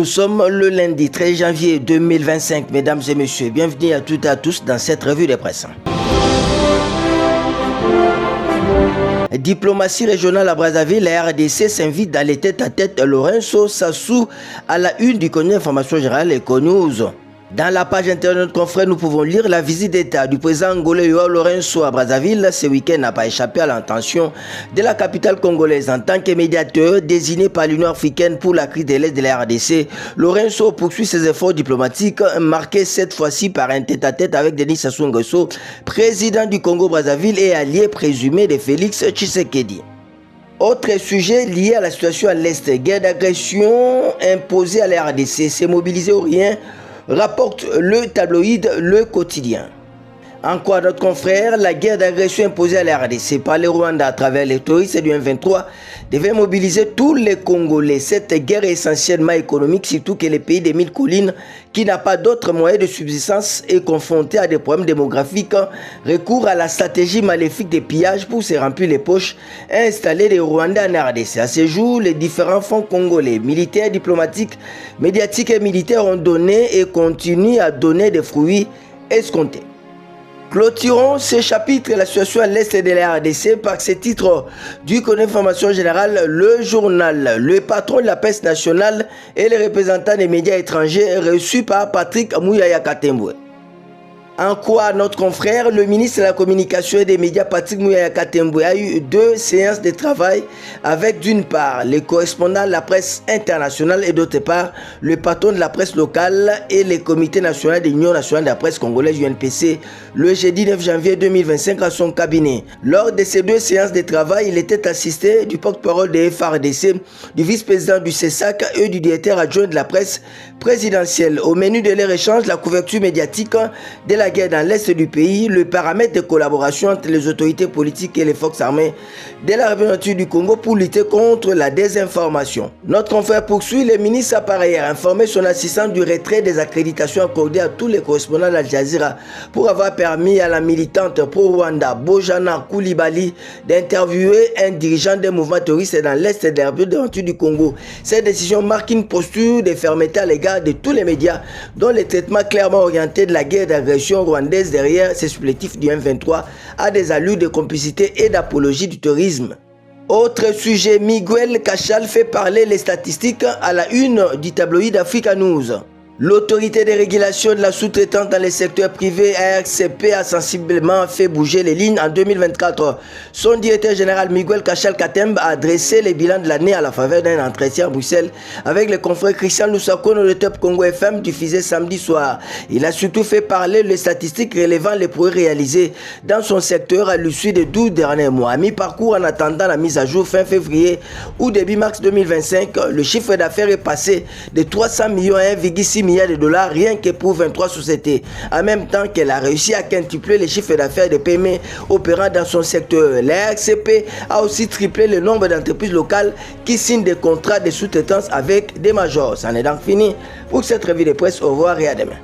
Nous sommes le lundi 13 janvier 2025. Mesdames et messieurs, bienvenue à toutes et à tous dans cette revue de presse. Diplomatie régionale à Brazzaville, la RDC s'invite dans les tête-à-tête Lorenzo Sassou à la une du Connu Information Générale Econews. Dans la page interne de notre confrère, nous pouvons lire la visite d'État du président angolais Joao Lorenzo à Brazzaville. Ce week-end n'a pas échappé à l'attention de la capitale congolaise. En tant que médiateur désigné par l'Union africaine pour la crise de l'Est de la RDC, Lorenzo poursuit ses efforts diplomatiques, marqués cette fois-ci par un tête-à-tête avec Denis Sassou Nguesso, président du Congo-Brazzaville et allié présumé de Félix Tshisekedi. Autre sujet lié à la situation à l'Est, guerre d'agression imposée à la RDC, c'est mobilisé ou rien, rapporte le tabloïd Le Quotidien. En quoi notre confrère, la guerre d'agression imposée à la RDC par le Rwanda à travers les touristes du M23 devait mobiliser tous les Congolais. Cette guerre est essentiellement économique, surtout que le pays des mille collines, qui n'a pas d'autres moyens de subsistance, est confronté à des problèmes démographiques, recourt à la stratégie maléfique des pillages pour se remplir les poches et installer les Rwandais en RDC. À ce jour, les différents fonds congolais, militaires, diplomatiques, médiatiques et militaires ont donné et continuent à donner des fruits escomptés. Clôturons ce chapitre la situation à l'Est de la RDC par ce titre du Connu Information Générale, le journal. Le patron de la presse nationale et les représentants des médias étrangers reçus par Patrick Muyaya Katembwe. En quoi notre confrère, le ministre de la Communication et des médias Patrick Muyaya Katembwe a eu 2 séances de travail avec d'une part les correspondants de la presse internationale et d'autre part le patron de la presse locale et le comité national de l'Union nationale de la presse congolaise UNPC le jeudi 9 janvier 2025 à son cabinet. Lors de ces 2 séances de travail, il était assisté du porte-parole de FARDC, du vice-président du CESAC et du directeur adjoint de la presse présidentielle. Au menu de leur échange, la couverture médiatique de la guerre dans l'est du pays, le paramètre de collaboration entre les autorités politiques et les forces armées de la République du Congo pour lutter contre la désinformation. Notre confrère poursuit, le ministre a par ailleurs informé son assistant du retrait des accréditations accordées à tous les correspondants d'Al Jazeera pour avoir permis à la militante pro-Rwanda Bojana Koulibaly d'interviewer un dirigeant des mouvements terroristes dans l'est de la République du Congo. Cette décision marque une posture de fermeté à l'égard de tous les médias dont le traitement clairement orienté de la guerre d'agression rwandaise derrière ces supplétifs du M23 a des allures de complicité et d'apologie du terrorisme. Autre sujet, Miguel Cachal fait parler les statistiques à la une du tabloïd Africa News. L'autorité de régulation de la sous-traitance dans les secteurs privés ARCP a sensiblement fait bouger les lignes en 2024. Son directeur général Miguel Cachal Katembe a dressé les bilans de l'année à la faveur d'un entretien à Bruxelles avec le confrère Christian Lusakono de Top Congo FM diffusé samedi soir. Il a surtout fait parler les statistiques relevant les progrès réalisés dans son secteur à l'issue des 12 derniers mois. À mi-parcours en attendant la mise à jour fin février ou début mars 2025, le chiffre d'affaires est passé de 300 millions à 1,6 milliard de dollars rien que pour 23 sociétés, en même temps qu'elle a réussi à quintupler les chiffres d'affaires de PME opérant dans son secteur. La RCP a aussi triplé le nombre d'entreprises locales qui signent des contrats de sous-traitance avec des majors. Ça en est donc fini pour cette revue de presse. Au revoir et à demain.